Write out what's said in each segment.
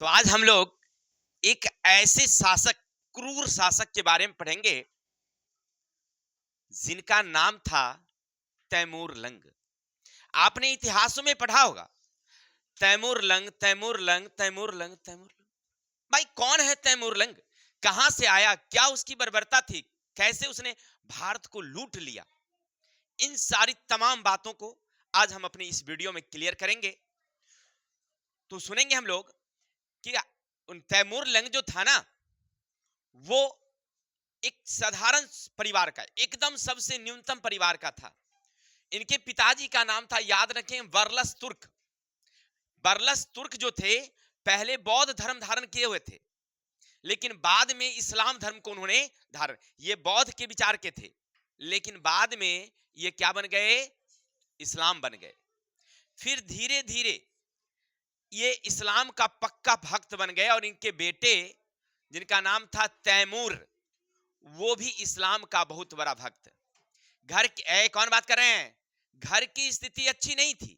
तो आज हम लोग एक ऐसे शासक, क्रूर शासक के बारे में पढ़ेंगे जिनका नाम था तैमूर लंग। आपने इतिहासों में पढ़ा होगा तैमूर लंग, तैमूर लंग, तैमूर लंग, तैमूर लंग। भाई कौन है तैमूर लंग? कहां से आया? क्या उसकी बर्बरता थी? कैसे उसने भारत को लूट लिया? इन सारी तमाम बातों को आज हम अपनी इस वीडियो में क्लियर करेंगे। तो सुनेंगे हम लोग कि उन तैमूर लंग जो था ना, वो एक साधारण परिवार का, एकदम सबसे न्यूनतम परिवार का था। इनके पिताजी का नाम था, याद रखें, बरलस तुर्क। बरलस तुर्क जो थे, पहले बौद्ध धर्म धारण किए हुए थे, लेकिन बाद में इस्लाम धर्म को उन्होंने धारण, ये बौद्ध के विचार के थे, लेकिन बाद में ये क्या बन गए? इस्लाम बन गए। फिर धीरे धीरे ये इस्लाम का पक्का भक्त बन गए और इनके बेटे जिनका नाम था तैमूर, वो भी इस्लाम का बहुत बड़ा भक्त। कौन बात कर रहे हैं? घर की स्थिति अच्छी नहीं थी।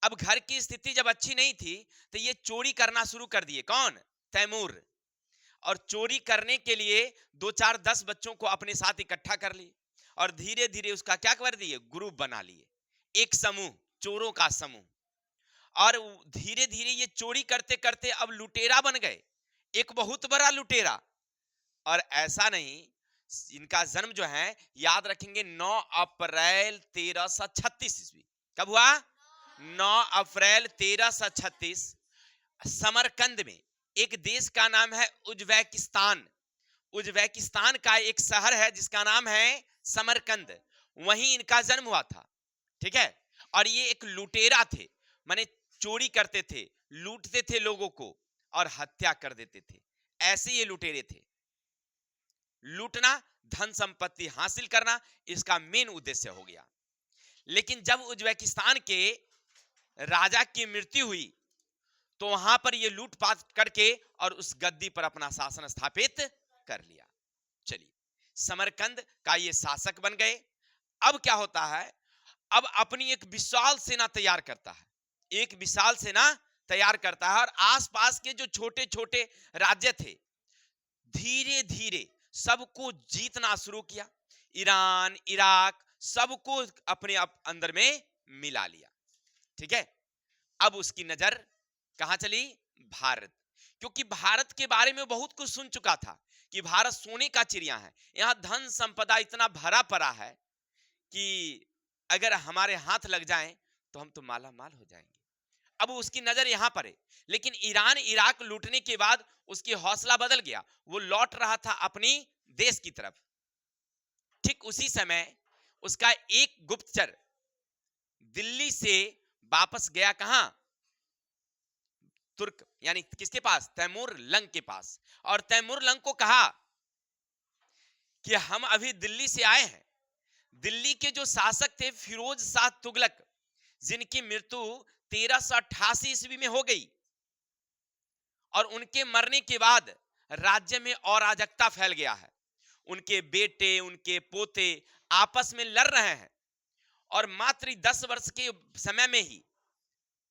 अब घर की स्थिति जब अच्छी नहीं थी तो ये चोरी करना शुरू कर दिए। कौन? तैमूर। और चोरी करने के लिए दो चार 10 बच्चों को अपने साथ इकट्ठा कर लिए और धीरे धीरे उसका क्या कर दिए? ग्रुप बना लिए, एक समूह, चोरों का समूह। और धीरे धीरे ये चोरी करते करते अब लुटेरा बन गए, एक बहुत बड़ा लुटेरा। और ऐसा नहीं, इनका जन्म जो है, याद रखेंगे, 9 अप्रैल 1336 ईस्वी। कब हुआ? 9 अप्रैल 1336, समरकंद में, एक देश का नाम है उज्बेकिस्तान। उज्बेकिस्तान का एक शहर है जिसका नाम है समरकंद, वहीं इनका जन्म हुआ था। ठीक है। और ये एक लुटेरा थे, माने चोरी करते थे, लूटते थे लोगों को और हत्या कर देते थे। ऐसे ये लुटेरे थे। लूटना, धन संपत्ति हासिल करना, इसका मेन उद्देश्य हो गया। लेकिन जब उज्बेकिस्तान के राजा की मृत्यु हुई तो वहां पर ये लूटपाट करके और उस गद्दी पर अपना शासन स्थापित कर लिया। चलिए, समरकंद का ये शासक बन गए। अब क्या होता है? अब अपनी एक विशाल सेना तैयार करता है, एक विशाल सेना तैयार करता है और आसपास के जो छोटे छोटे राज्य थे, धीरे धीरे सबको जीतना शुरू किया। ईरान, इराक, सबको अपने अंदर में मिला लिया। ठीक है। अब उसकी नजर कहां चली? भारत। क्योंकि भारत के बारे में बहुत कुछ सुन चुका था कि भारत सोने का चिड़िया है, यहां धन संपदा इतना भरा पड़ा है कि अगर हमारे हाथ लग जाएं तो हम तो माला माल हो जाएंगे। अब उसकी नजर यहां पर है। लेकिन ईरान, इराक लूटने के बाद उसकी हौसला बदल गया, वो लौट रहा था अपनी देश की तरफ। ठीक उसी समय उसका एक गुप्तचर दिल्ली से वापस गया। कहां? तुर्क, यानी किसके पास? तैमूर लंग के पास। और तैमूर लंग को कहा कि हम अभी दिल्ली से आए हैं। दिल्ली के जो शासक थे फिरोज शाह तुगलक, जिनकी मृत्यु 1388 ईस्वी में हो गई, और उनके मरने के बाद राज्य में अराजकता फैल गया है। उनके बेटे, उनके पोते आपस में लड़ रहे हैं और मात्र 10 वर्ष के समय में ही,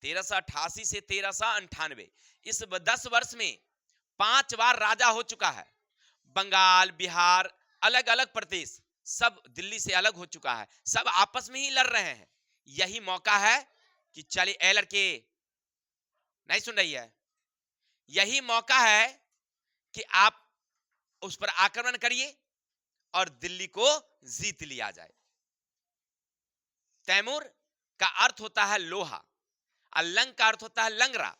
1388 से 1398, इस 10 वर्ष में 5 बार राजा हो चुका है। बंगाल, बिहार, अलग अलग प्रदेश, सब दिल्ली से अलग हो चुका है, सब आपस में ही लड़ रहे हैं। यही मौका है कि चलिए, ए लड़के, नहीं सुन रही है? यही मौका है कि आप उस पर आक्रमण करिए और दिल्ली को जीत लिया जाए। तैमूर का अर्थ होता है लोहा और लंग का अर्थ होता है लंगड़ा।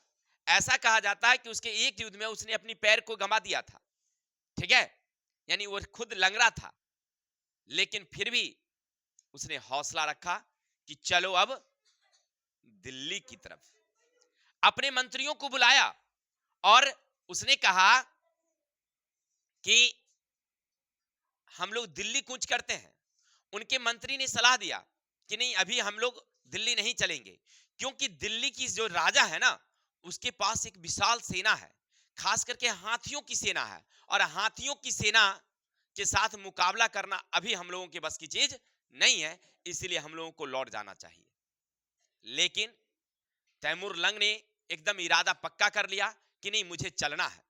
ऐसा कहा जाता है कि उसके एक युद्ध में उसने अपनी पैर को गंवा दिया था। ठीक है, यानी वो खुद लंगड़ा था, लेकिन फिर भी उसने हौसला रखा कि चलो अब दिल्ली की तरफ। अपने मंत्रियों को बुलाया और उसने कहा कि हम लोग दिल्ली कूच करते हैं। उनके मंत्री ने सलाह दिया कि नहीं, अभी हम लोग दिल्ली नहीं चलेंगे, क्योंकि दिल्ली की जो राजा है ना, उसके पास एक विशाल सेना है, खास करके हाथियों की सेना है, और हाथियों की सेना के साथ मुकाबला करना अभी हम लोगों के बस की चीज नहीं है, इसलिए हम लोगों को लौट जाना चाहिए। लेकिन तैमूर लंग ने एकदम इरादा पक्का कर लिया कि नहीं मुझे चलना है।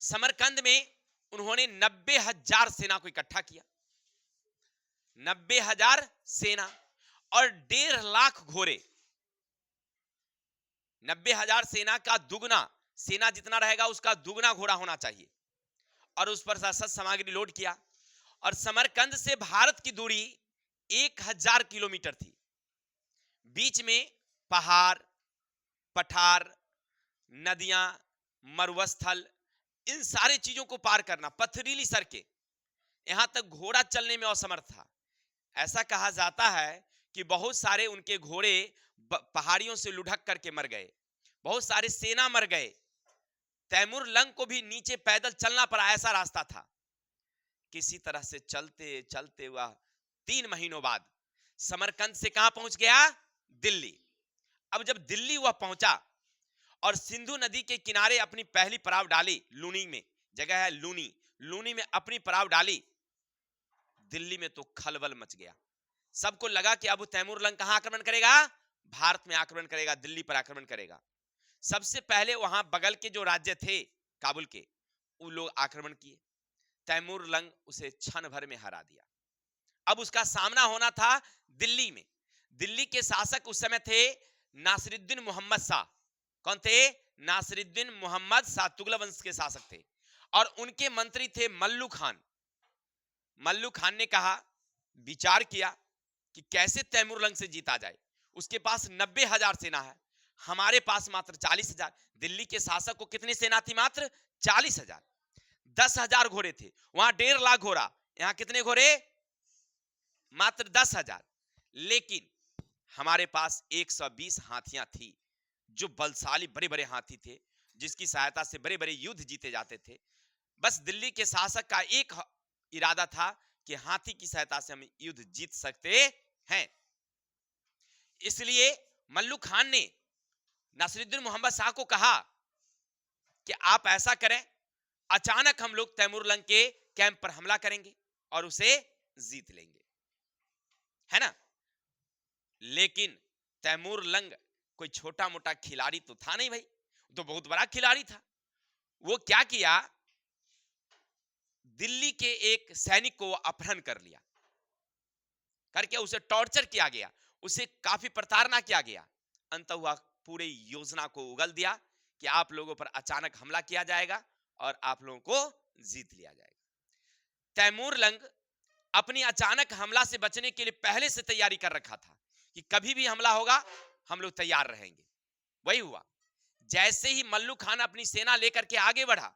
समरकंद में उन्होंने 90,000 सेना को इकट्ठा किया, 90,000 सेना और 1.5 लाख घोड़े। 90,000 सेना का दुगना, सेना जितना रहेगा उसका दुगना घोड़ा होना चाहिए, और उस पर शस्त्र सामग्री लोड किया। और समरकंद से भारत की दूरी 1,000 किलोमीटर थी। बीच में पहाड़, पठार, नदियां, मरुस्थल, इन सारे चीजों को पार करना, पथरीली सड़कें, यहां तक घोड़ा चलने में असमर्थ था। ऐसा कहा जाता है कि बहुत सारे उनके घोड़े पहाड़ियों से लुढ़क करके मर गए, बहुत सारे सेना मर गए। तैमूर लंग को भी नीचे पैदल चलना पड़ा, ऐसा रास्ता था। किसी तरह से चलते चलते वह 3 महीनों बाद समरकंद से कहां पहुंच गया? दिल्ली। अब जब दिल्ली वह पहुंचा और सिंधु नदी के किनारे अपनी पहली पड़ाव डाली, लूनी में जगह है लूनी, लूनी में अपनी पड़ाव डाली, दिल्ली में तो खलबल मच गया। सबको लगा कि अब तैमूर लंग कहां आक्रमण करेगा? भारत में आक्रमण करेगा, दिल्ली पर आक्रमण करेगा। सबसे पहले वहां बगल के जो राज्य थे काबुल के, वो लोग आक्रमण किए। तैमूर लंग उसे क्षण भर में हरा दिया। अब उसका सामना होना था दिल्ली में। दिल्ली के शासक उस समय थे नासिरुद्दीन मोहम्मद शाह। कौन थे? नासिरुद्दीन मोहम्मद शाह, तुगलक वंश के शासक थे। और उनके मंत्री थे मल्लू खान। मल्लू खान ने कहा, विचार किया कि कैसे तैमूर लंग से जीता जाए। उसके पास 90,000 सेना है, हमारे पास मात्र 40,000। दिल्ली के शासक को कितनी सेना थी? मात्र 40,000। 10,000 घोड़े थे, वहां 1.5 लाख घोड़ा, यहां कितने घोड़े? मात्र 10,000। लेकिन हमारे पास 120 हाथियां थी, जो बलशाली बड़े बड़े हाथी थे, जिसकी सहायता से बड़े बड़े युद्ध जीते जाते थे। बस दिल्ली के शासक का एक इरादा था कि हाथी की सहायता से हम युद्ध जीत सकते हैं। इसलिए मल्लू खान ने नासिरुद्दीन मोहम्मद शाह को कहा कि आप ऐसा करें, अचानक हम लोग तैमूर लंग के कैंप पर हमला करेंगे और उसे जीत लेंगे, है ना। लेकिन तैमूर लंग कोई छोटा मोटा खिलाड़ी तो था नहीं भाई, तो बहुत बड़ा खिलाड़ी था। वो क्या किया, दिल्ली के एक सैनिक को अपहरण कर लिया, करके उसे टॉर्चर किया गया, उसे काफी प्रताड़ना किया गया। अंत हुआ पूरे योजना को उगल दिया कि आप लोगों पर अचानक हमला किया जाएगा और आप लोगों को जीत लिया जाएगा। तैमूर लंग अपनी अचानक हमला से बचने के लिए पहले से तैयारी कर रखा था कि कभी भी हमला होगा हम लोग तैयार रहेंगे। वही हुआ। जैसे ही मल्लू खान अपनी सेना लेकर के आगे बढ़ा,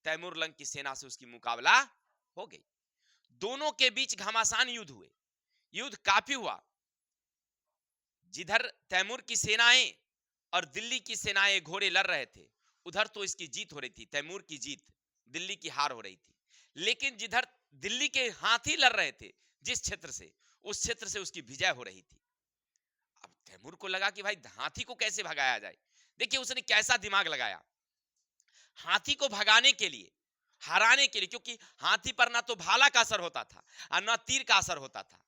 तैमूर लंग की सेना से उसकी मुकाबला हो गई। दोनों के बीच घमासान युद्ध हुए, युद्ध काफी हुआ। जिधर तैमूर की सेनाएं और दिल्ली की सेनाएं घोड़े लड़ रहे थे, उधर तो इसकी जीत हो रही थी, तैमूर की जीत, दिल्ली की हार हो रही थी। लेकिन जिधर दिल्ली के हाथी लड़ रहे थे, जिस क्षेत्र से, उस क्षेत्र से उसकी विजय हो रही थी। अब तैमूर को लगा कि भाई हाथी को कैसे भगाया जाए। देखिए उसने कैसा दिमाग लगाया हाथी को भगाने के लिए, हराने के लिए, क्योंकि हाथी पर ना तो भाला का असर होता था और ना तीर का असर होता था।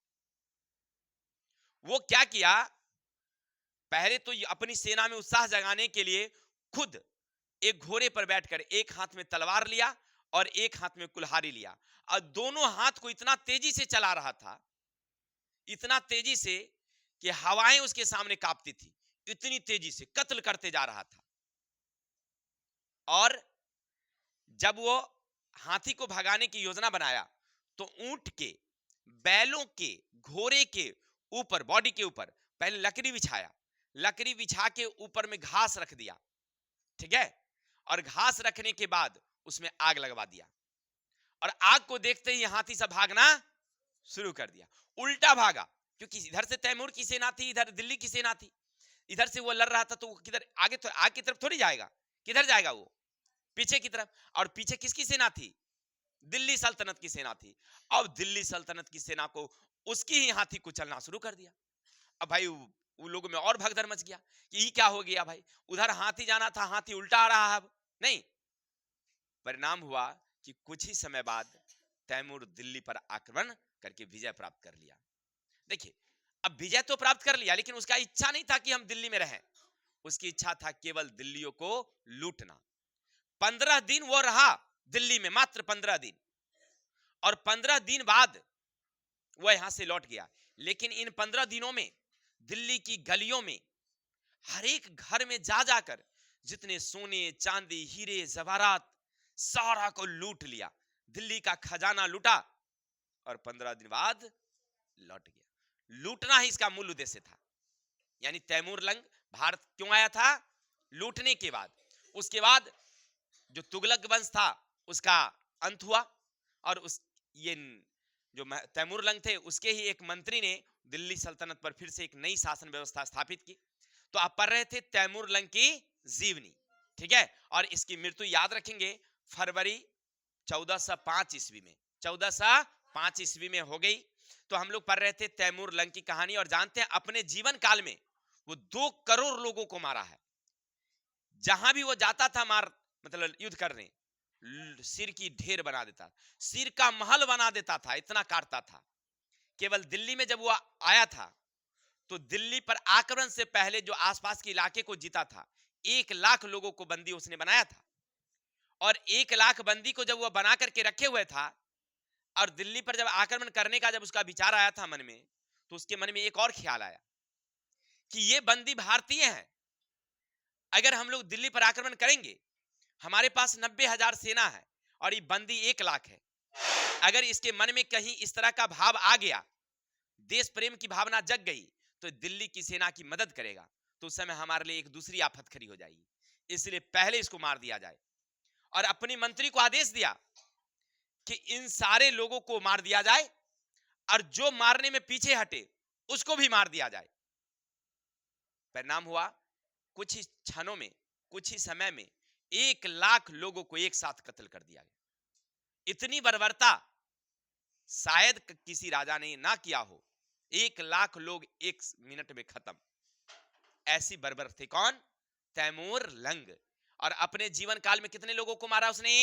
वो क्या किया, पहले तो अपनी सेना में उत्साह जगाने के लिए खुद एक घोड़े पर बैठकर एक हाथ में तलवार लिया और एक हाथ में कुल्हाड़ी लिया, और दोनों हाथ को इतना तेजी से चला रहा था, इतना तेजी से कि हवाएं उसके सामने कांपती थी, इतनी तेजी से कत्ल करते जा रहा था। और जब वो हाथी को भगाने की योजना बनाया तो ऊंट के, बैलों के, घोड़े के ऊपर, बॉडी के ऊपर पहले लकड़ी बिछाया, लकड़ी बिछा के ऊपर में घास रख दिया, ठीक है, और घास रखने के बाद उसमें आग लगवा दिया, और आग को देखते ही हाथी सब भागना शुरू कर दिया। उल्टा भागा, क्योंकि इधर से तैमूर की सेना थी, इधर दिल्ली की सेना थी, इधर से वो लड़ रहा था, तो किधर आगे, तो आग की तरफ थोड़ी जाएगा, किधर जाएगा वो? पीछे की तरफ। और पीछे किसकी सेना थी? दिल्ली सल्तनत की सेना थी। अब दिल्ली सल्तनत की सेना को उसकी ही हाथी को चलना शुरू कर दिया। अब भाई वो लोगों में और भगदड़ मच गया कि ये क्या हो गया भाई, उधर हाथी जाना था, हाथी उल्टा आ रहा है। अब नहीं, परिणाम हुआ कि कुछ ही समय बाद तैमूर दिल्ली पर आक्रमण करके विजय प्राप्त कर लिया। देखिए अब विजय तो प्राप्त कर लिया, लेकिन उसका इच्छा नहीं था कि हम दिल्ली में रहें, उसकी इच्छा था केवल दिल्लियों को लूटना। 15 दिन वो रहा दिल्ली में, मात्र 15 दिन, और 15 दिन बाद वह यहां से लौट गया। लेकिन इन 15 दिनों में दिल्ली की गलियों में हर एक घर में जा जाकर जितने सोने चांदी हीरे जवाहरात सारा को लूट लिया, दिल्ली का खजाना लूटा, और 15 दिन बाद लौट गया। लूटना ही इसका मूल उद्देश्य था। यानी तैमूर लंग भारत क्यों आया था? लूटने के बाद। उसके बाद जो तुगलक वंश था उसका अंत हुआ, और उस ये जो तैमूर लंग थे उसके ही एक मंत्री ने दिल्ली सल्तनत पर फिर से एक नई शासन व्यवस्था स्थापित की। तो आप पढ़ रहे थे तैमूर लंग की जीवनी, ठीक है। और इसकी मृत्यु याद रखेंगे फरवरी 1405 ईस्वी में, 1405 ईस्वी में हो गई। तो हम लोग पढ़ रहे थे तैमूर लंग की कहानी, और जानते हैं अपने जीवन काल में वो 2 करोड़ लोगों को मारा है। जहां भी वो जाता था मतलब युद्ध करने, सिर की ढेर बना देता, सिर का महल बना देता था, इतना काटता था। केवल दिल्ली में जब वो आया था तो दिल्ली पर आक्रमण से पहले जो आसपास के इलाके को जीता था, 1 लाख लोगों को बंदी उसने बनाया था। और 1 लाख बंदी को जब वो बना करके रखे हुए था, और दिल्ली पर जब आक्रमण करने का जब उसका विचार आया था मन में, तो उसके मन में एक और ख्याल आया कि ये बंदी भारतीय हैं। अगर हम लोग दिल्ली पर आक्रमण करेंगे, हमारे पास 90,000 सेना है और ये बंदी 1 लाख है। अगर इसके मन में कहीं इस तरह का भाव आ गया, देश प्रेम की भावना जग गई, तो दिल्ली की सेना की मदद करेगा, तो उस समय हमारे लिए एक दूसरी आफत खड़ी हो जाएगी। इसलिए पहले इसको मार दिया जाए। और अपने मंत्री को आदेश दिया कि इन सारे लोगों को मार दिया जाए, और जो मारने में पीछे हटे उसको भी मार दिया जाए। परिणाम हुआ, कुछ ही क्षणों में, कुछ ही समय में 1 लाख लोगों को एक साथ कत्ल कर दिया गया। इतनी बर्बरता शायद किसी राजा ने ना किया हो। 1 लाख लोग 1 मिनट में खत्म। ऐसी बर्बर थे कौन? तैमूर लंग। और अपने जीवन काल में कितने लोगों को मारा उसने?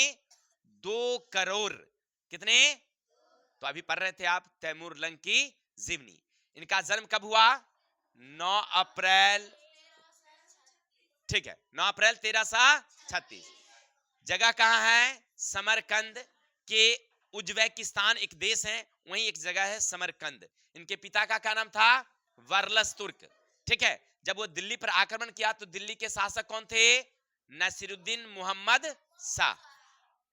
2 करोड़। कितने? तो अभी पढ़ रहे थे आप तैमूर लंग की जीवनी। इनका जन्म कब हुआ? 9 अप्रैल, ठीक है, 9 अप्रैल 1336। जगह कहां है? समरकंद के उज्बेकिस्तान एक देश है, वहीं एक जगह है समरकंद। इनके पिता का क्या नाम था? वर्लस तुर्क, ठीक है। जब वो दिल्ली पर आक्रमण किया तो दिल्ली के शासक कौन थे? नसीरुद्दीन मोहम्मद शाह।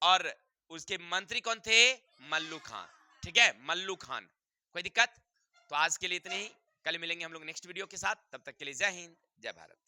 और उसके मंत्री कौन थे? मल्लू खान, ठीक है, मल्लू खान। कोई दिक्कत? तो आज के लिए इतनी ही। कल मिलेंगे हम लोग नेक्स्ट वीडियो के साथ। तब तक के लिए जय हिंद, जय भारत।